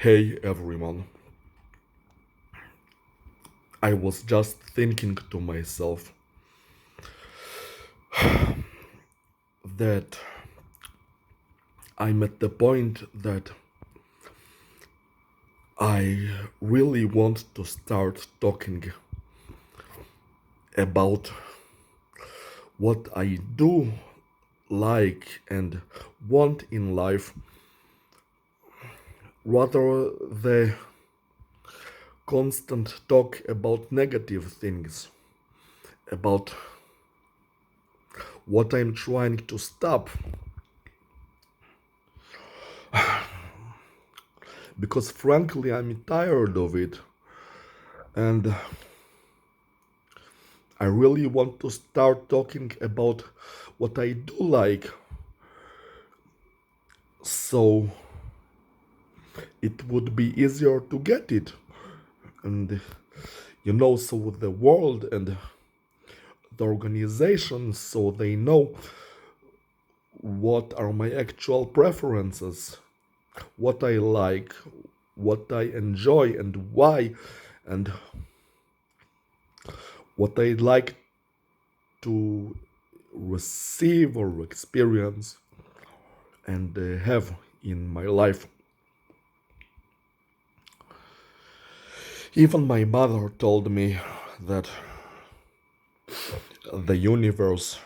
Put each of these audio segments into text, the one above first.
Hey everyone, I was just thinking to myself that I'm at the point that I really want to start talking about what I do like and want in life rather the constant talk about negative things, about what I'm trying to stop because frankly I'm tired of it and I really want to start talking about what I do like so it would be easier to get it. And so the world and the organization, so they know what are my actual preferences, what I like, what I enjoy, and why, and what I like to receive or experience and have in my life. Even my mother told me that the universe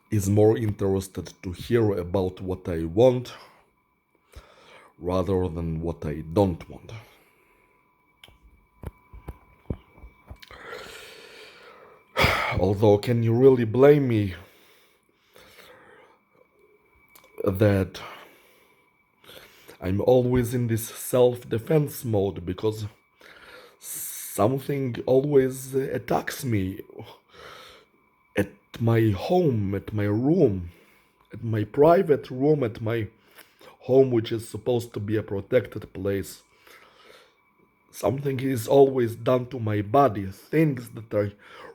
is more interested to hear about what I want rather than what I don't want. Although, can you really blame me that I'm always in this self defense mode because something always attacks me at my home, at my room, at my private room, at my home, which is supposed to be a protected place. Something is always done to my body, things that I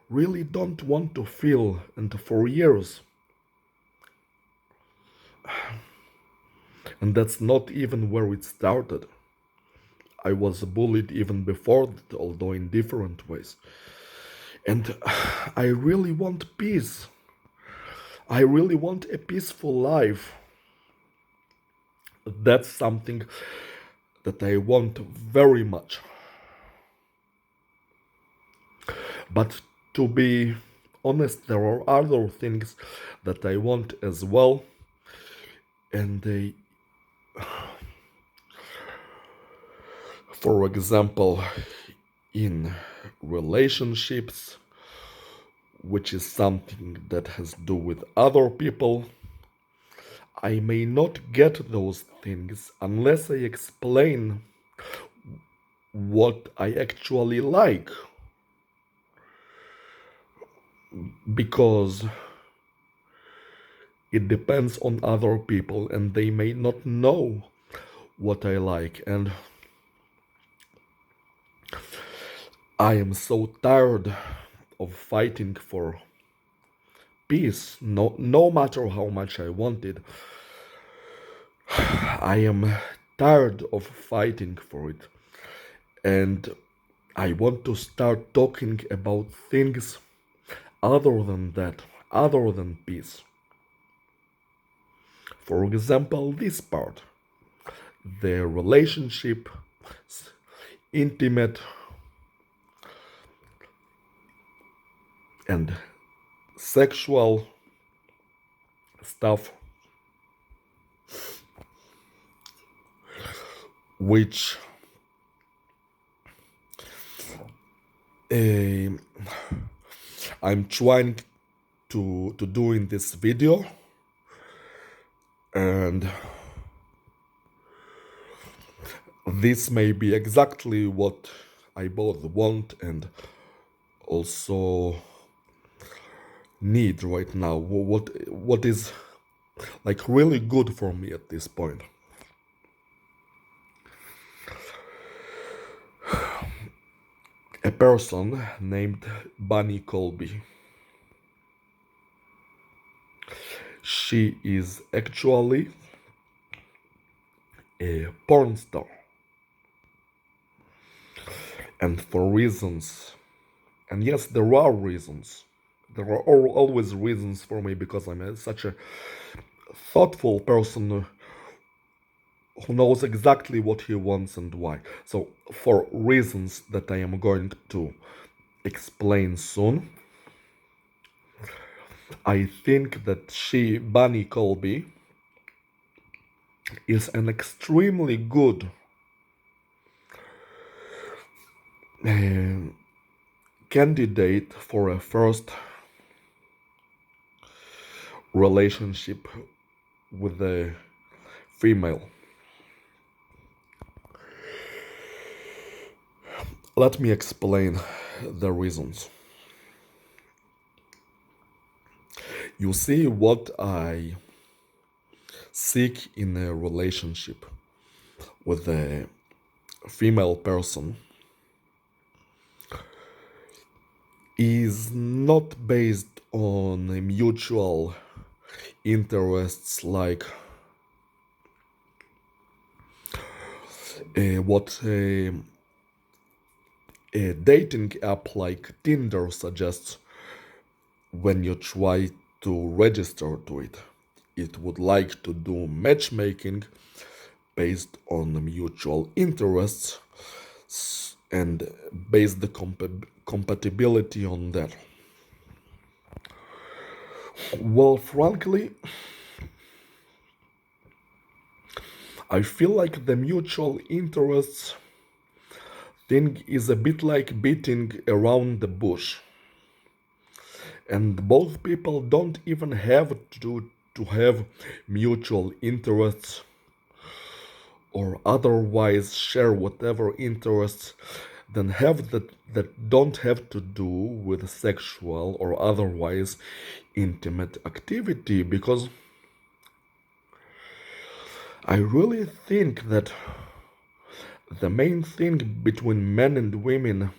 really don't want to feel, and for years. And that's not even where it started. I was bullied even before that, although in different ways. And I really want peace. I really want a peaceful life. That's something that I want very much. But to be honest, there are other things that I want as well. And for example, in relationships, which is something that has to do with other people, I may not get those things unless I explain what I actually like. Because it depends on other people and they may not know what I like. And I am so tired of fighting for peace, no matter how much I want it. I am tired of fighting for it. And I want to start talking about things other than that, other than peace. For example, this part, the relationship, intimate and sexual stuff, which uh, I'm trying to do in this video. And this may be exactly what I both want and also need right now. What is like really good for me at this point. A person named Bunny Colby. She is actually a porn star. And for reasons, and yes, there are reasons. There are always reasons for me because such a thoughtful person who knows exactly what he wants and why. So, for reasons that I am going to explain soon, I think that Bunny Colby, is an extremely good uh, candidate for a first relationship with a female. Let me explain the reasons. You see, what I seek in a relationship with a female person is not based on mutual interests like what a dating app like Tinder suggests when you try to register to it. It would like to do matchmaking based on mutual interests and base the compatibility on that. Well, frankly, I feel like the mutual interests thing is a bit like beating around the bush. And both people don't even have to have mutual interests or otherwise share whatever interests then have that don't have to do with sexual or otherwise intimate activity, because I really think that the main thing between men and women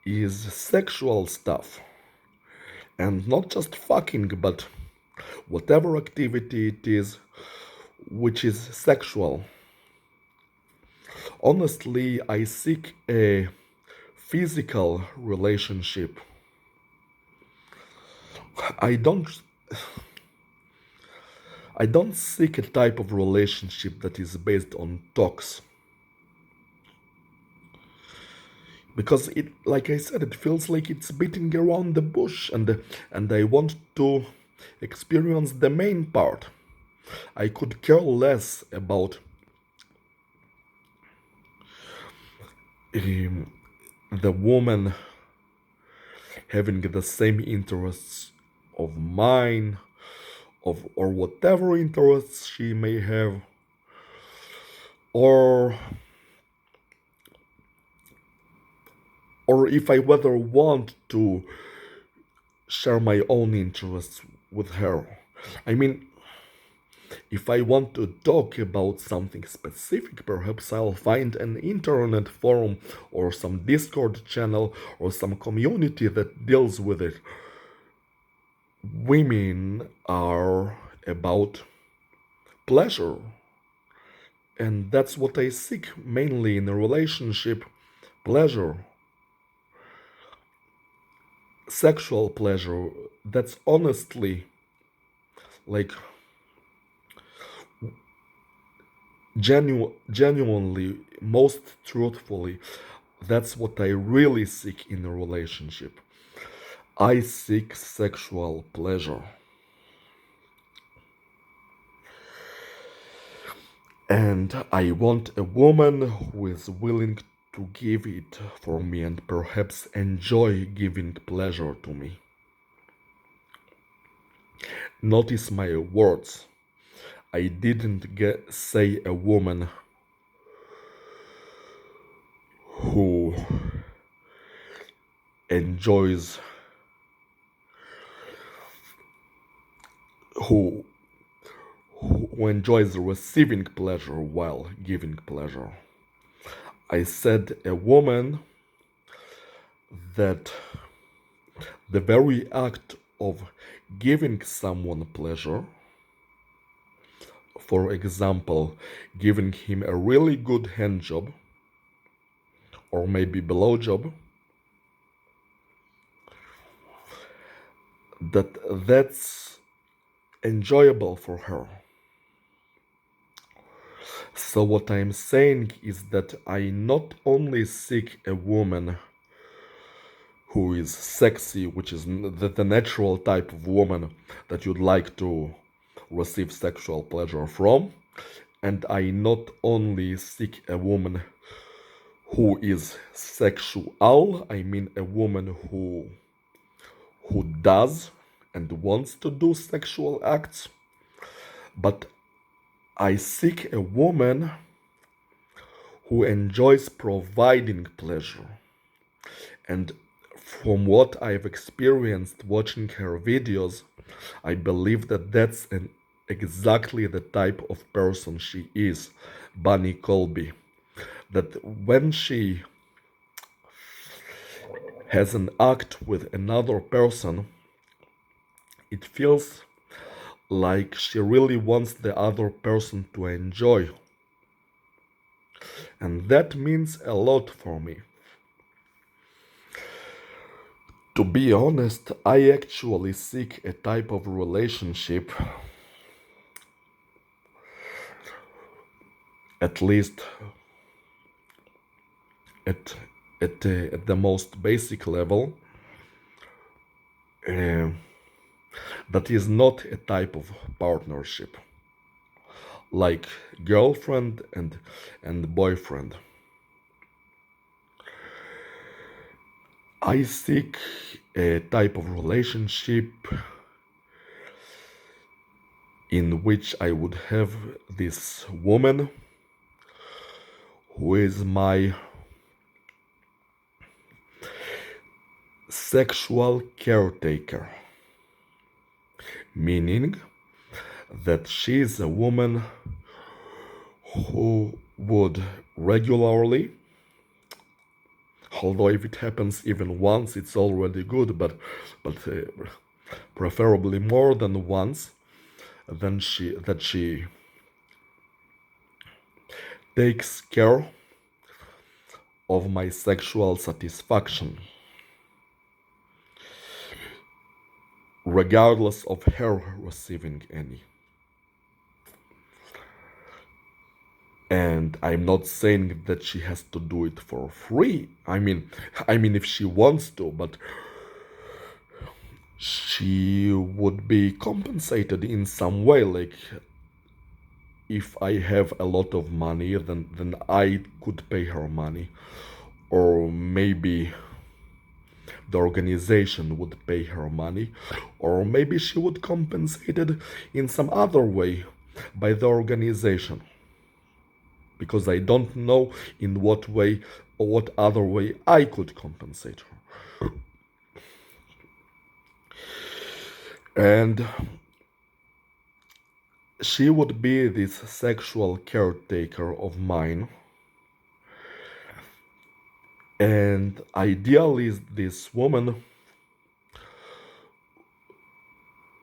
is sexual stuff, and not just fucking, but whatever activity it is which is sexual. Honestly, I seek a physical relationship. I don't I don't seek a type of relationship that is based on talks. Because it, like I said, it feels like it's beating around the bush, and I want to experience the main part. I could care less about um, the woman having the same interests of mine, of or whatever interests she may have, or if I whether want to share my own interests with her. I mean, if I want to talk about something specific, perhaps I'll find an internet forum or some Discord channel or some community that deals with it. Women are about pleasure, and that's what I seek mainly in a relationship: pleasure, sexual pleasure. That's honestly, like, genuinely, most truthfully, that's what I really seek in a relationship. I seek sexual pleasure. And I want a woman who is willing to give it for me and perhaps enjoy giving pleasure to me. Notice my words. I didn't say a woman who enjoys, who who enjoys receiving pleasure while giving pleasure. I said a woman that the very act of giving someone pleasure For example, giving him a really good hand job or maybe below job, that's enjoyable for her. So what I'm saying is that I not only seek a woman who is sexy, which is the natural type of woman that you'd like to receive sexual pleasure from, and I not only seek a woman who is sexual, I mean a woman who does and wants to do sexual acts, but I seek a woman who enjoys providing pleasure. And from what I've experienced watching her videos, I believe that that's exactly the type of person she is, Bunny Colby. That when she has an act with another person, it feels like she really wants the other person to enjoy. And that means a lot for me. To be honest, I actually seek a type of relationship, at least at at the most basic level, uh, that is not a type of partnership like girlfriend and boyfriend. I seek a type of relationship in which I would have this woman who is my sexual caretaker, meaning that she is a woman who would regularly, although if it happens even once it's already good, but preferably more than once, then she takes care of my sexual satisfaction, regardless of her receiving any. And I'm not saying that she has to do it for free. I mean if she wants to, but she would be compensated in some way. Like if I have a lot of money, then I could pay her money, or maybe the organization would pay her money, or maybe she would compensate it in some other way by the organization, because I don't know in what way or what other way I could compensate her. And she would be this sexual caretaker of mine. And ideally, this woman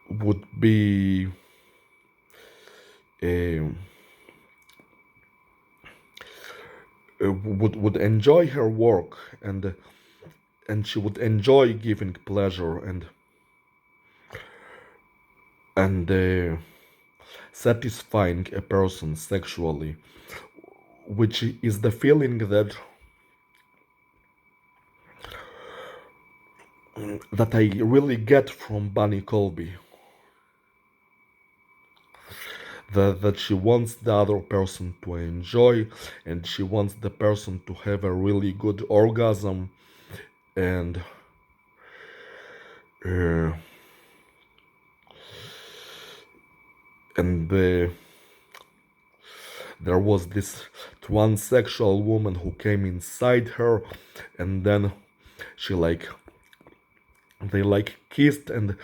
would be um, would enjoy her work, and she would enjoy giving pleasure and satisfying a person sexually, which is the feeling that I really get from Bunny Colby. That she wants the other person to enjoy, and she wants the person to have a really good orgasm, and uh, and there was this transsexual woman who came inside her, and then she they kissed, and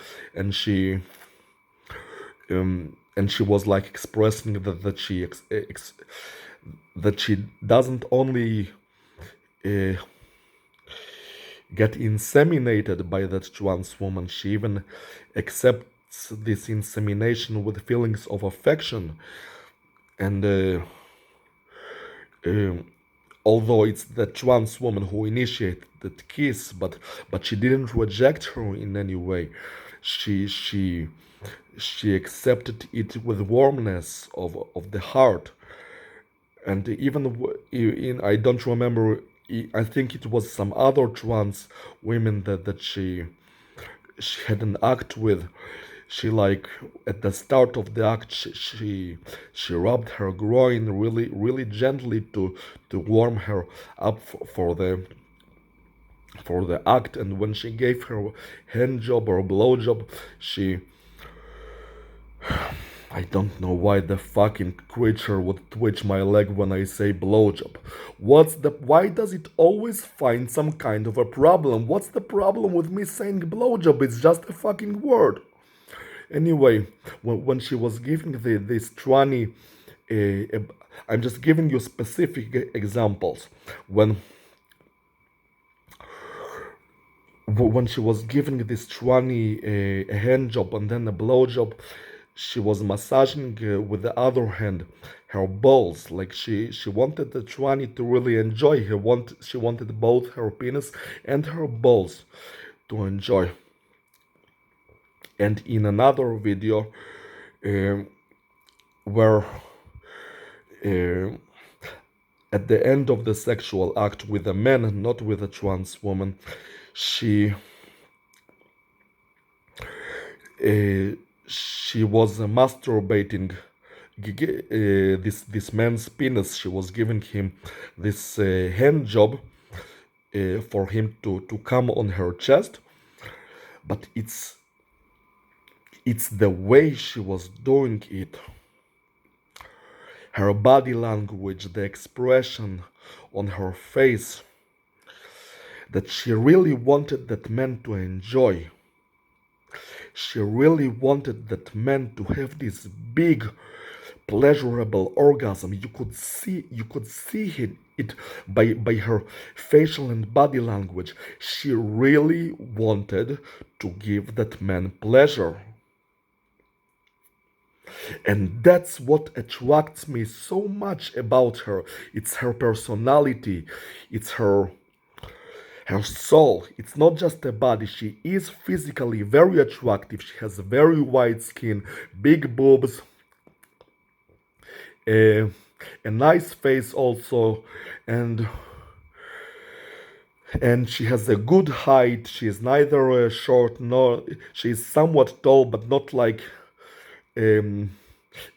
she was expressing that she doesn't only uh, get inseminated by that trans woman, she even accepts this insemination with feelings of affection, And um, although it's the trans woman who initiated the kiss, but she didn't reject her in any way. She she she accepted it with warmness of the heart. And even in, I don't remember, I think it was some other trans women that she had an act with. She, like, at the start of the act, she rubbed her groin really gently to warm her up for the act. And when she gave her hand job or blow job, she, I don't know why the fucking creature would twitch my leg when I say blowjob. Why does it always find some kind of a problem? What's the problem with me saying blowjob? It's just a fucking word. Anyway, when she was giving this tranny, I'm just giving you specific examples. When she was giving this tranny a hand job and then a blow job, she was massaging with the other hand her balls. Like, she wanted the tranny to really enjoy. She wanted both her penis and her balls to enjoy. And in another video, um, where um at the end of the sexual act with a man, not with a trans woman, she uh, she was masturbating this man's penis. She was giving him this hand job for him to come on her chest. But it's the way she was doing it, her body language, the expression on her face, that she really wanted that man to enjoy. She really wanted that man to have this big pleasurable orgasm. You could see it by her facial and body language. She really wanted to give that man pleasure. And that's what attracts me so much about her. It's her personality, it's her soul. It's not just a body. She is physically very attractive. She has very white skin, big boobs, a, a nice face also, and she has a good height. She is neither short nor, she is somewhat tall, but not like um,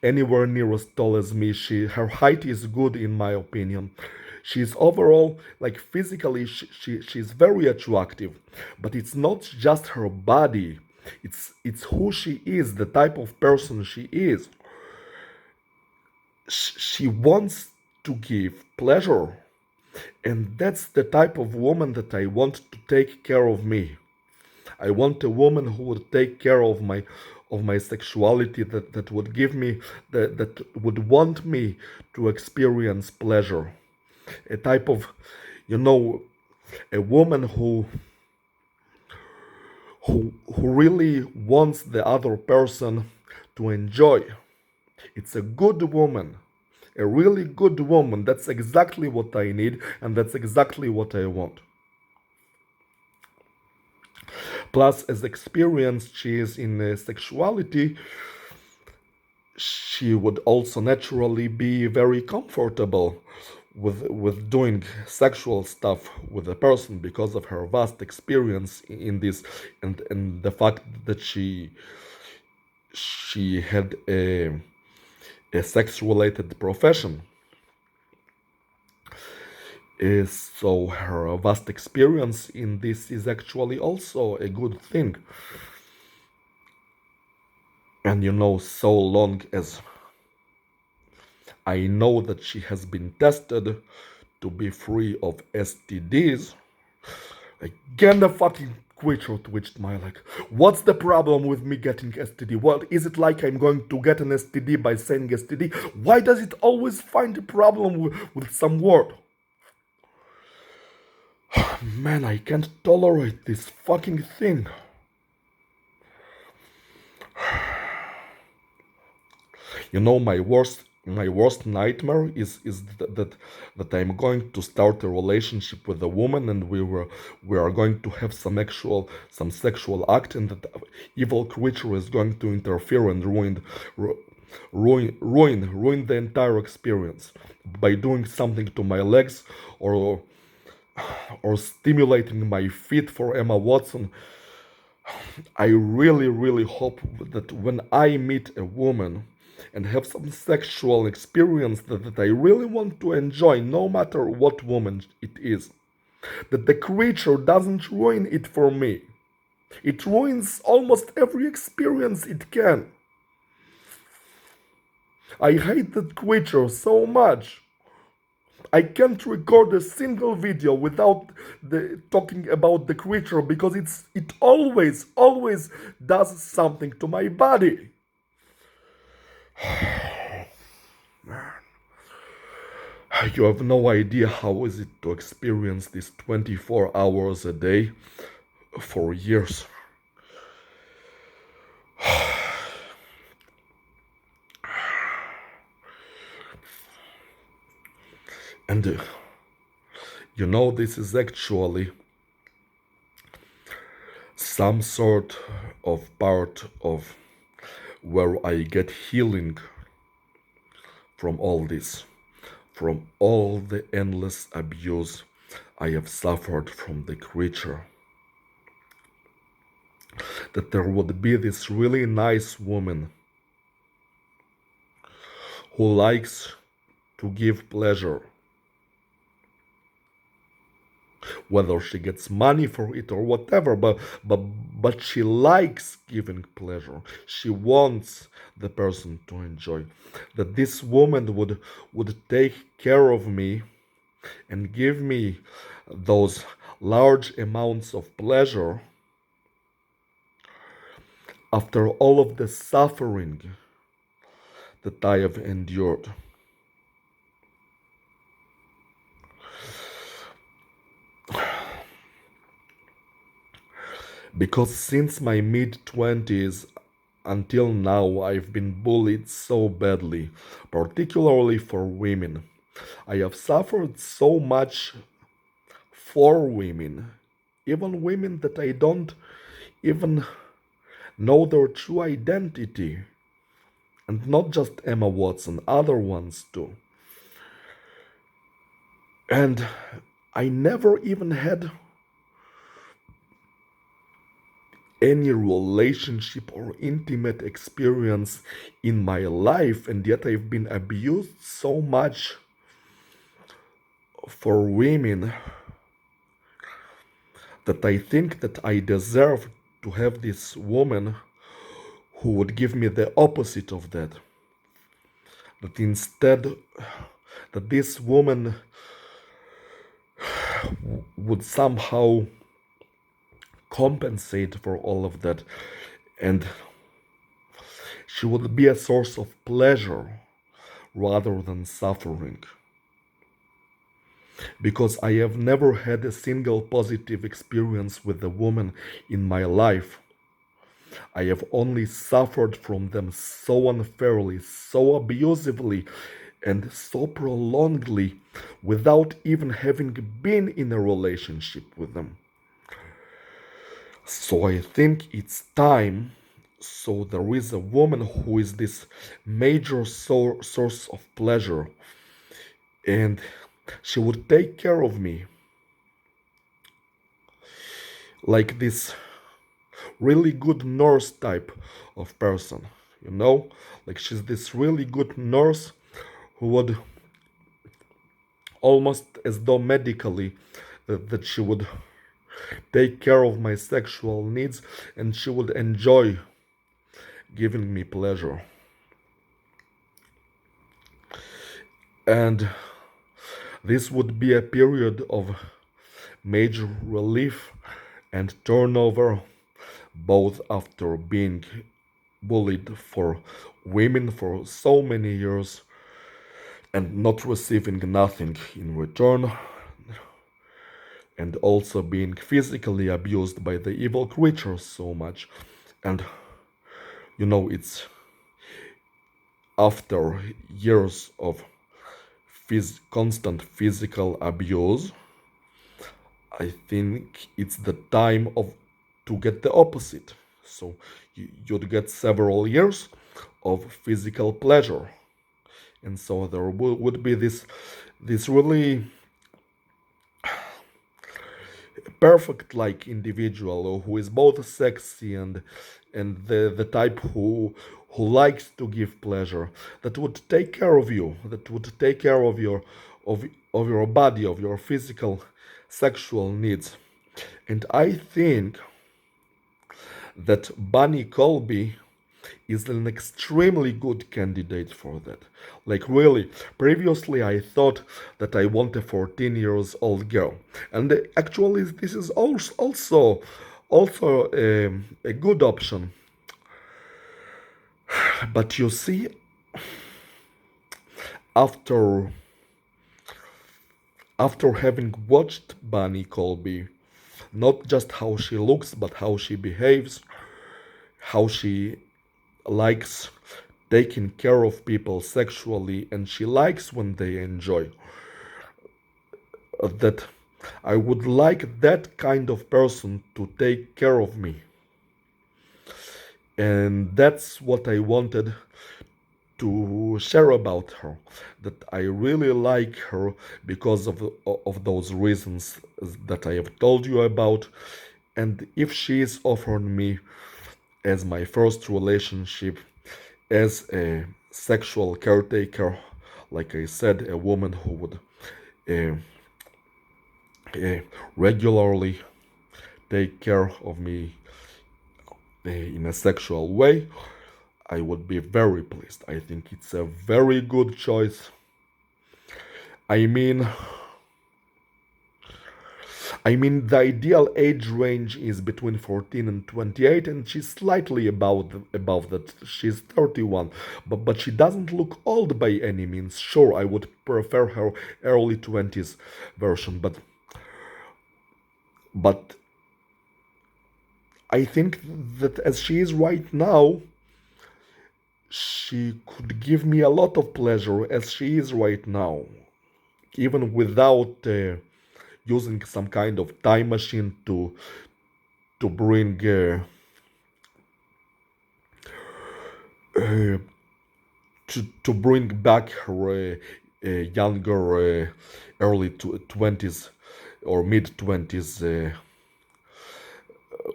anywhere near as tall as me. Her height is good in my opinion. She's overall, like, physically, she's very attractive, but it's not just her body. It's who she is, the type of person she is. She wants to give pleasure, and that's the type of woman that I want to take care of me. I want a woman who would take care of my sexuality, that would give me, that would want me to experience pleasure. A type of, you know, a woman who really wants the other person to enjoy. It's a good woman, a really good woman. That's exactly what I need, and that's exactly what I want. Plus, as experienced she is in sexuality, she would also naturally be very comfortable with doing sexual stuff with a person because of her vast experience in this, and the fact that she had a sex related profession. So her vast experience in this is actually also a good thing. And so long as I know that she has been tested to be free of STDs, again the fucking creature twitched my leg. What's the problem with me getting STD? Well, is it like I'm going to get an STD by saying STD? Why does it always find a problem with some word? Man, I can't tolerate this fucking thing. My worst My worst nightmare is that I'm going to start a relationship with a woman, and we are going to have some sexual act, and that evil creature is going to interfere and ruin the entire experience by doing something to my legs, or stimulating my feet for Emma Watson. I really hope that when I meet a woman and have some sexual experience that I really want to enjoy, no matter what woman it is, that the creature doesn't ruin it for me. It ruins almost every experience it can. I hate that creature so much. I can't record a single video without talking about the creature, because it always does something to my body. You have no idea how is it to experience this 24 hours a day for years. And this is actually some sort of part of where I get healing from all this, from all the endless abuse I have suffered from the creature. That there would be this really nice woman who likes to give pleasure, whether she gets money for it or whatever, but she likes giving pleasure. She wants the person to enjoy. That this woman would take care of me and give me those large amounts of pleasure after all of the suffering that I have endured. Because since my mid-20s until now, I've been bullied so badly, particularly for women. I have suffered so much for women, even women that I don't even know their true identity. And not just Emma Watson, other ones too. And I never even had any relationship or intimate experience in my life, and yet I've been abused so much for women that I think that I deserve to have this woman who would give me the opposite of that. That instead, that this woman would somehow compensate for all of that, and she would be a source of pleasure rather than suffering. Because I have never had a single positive experience with a woman in my life. I have only suffered from them so unfairly, so abusively, and so prolongedly without even having been in a relationship with them. So I think it's time. So there is a woman who is this major source of pleasure, and she would take care of me like this really good nurse type of person, like she's this really good nurse who would almost as though medically that she would take care of my sexual needs, and she would enjoy giving me pleasure. And this would be a period of major relief and turnover, both after being bullied for women for so many years and not receiving nothing in return, and also being physically abused by the evil creatures so much. And it's after years of constant physical abuse, I think it's the time of to get the opposite. So you'd get several years of physical pleasure, and so there would be this really perfect like individual who is both sexy and the type who likes to give pleasure, that would take care of you, that would take care of of your body, of your physical sexual needs. And I think that Bunny Colby is an extremely good candidate for that. Like really, previously I thought that I want a 14 years old girl, and actually this is also a good option. But you see, after after having watched Bunny Colby, not just how she looks, but how she behaves, how she likes taking care of people sexually, and she likes when they enjoy that, I would like that kind of person to take care of me. And that's what I wanted to share about her, that I really like her because of those reasons that I have told you about. And if she is offering me as my first relationship, as a sexual caretaker, like I said, a woman who would uh, regularly take care of me in a sexual way, I would be very pleased. I think it's a very good choice. I mean, the ideal age range is between 14 and 28, and she's slightly above that. She's 31, but she doesn't look old by any means. Sure, I would prefer her early 20s version, but I think that as she is right now, she could give me a lot of pleasure as she is right now, even without using some kind of time machine to bring uh, to bring back her younger early 20s or mid 20s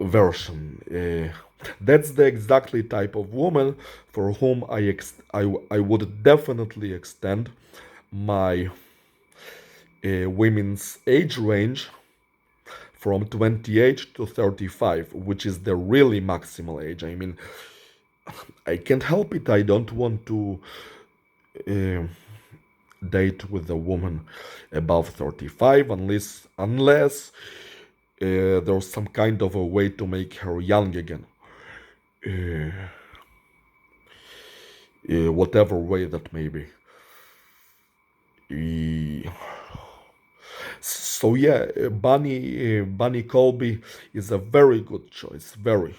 version. That's the exactly type of woman for whom I would definitely extend my women's age range from 28 to 35, which is the really maximal age. I mean, I can't help it. I don't want to uh, date with a woman above 35 unless there's some kind of a way to make her young again. Uh, whatever way that may be. Uh, so yeah, Bunny Colby is a very good choice. Very.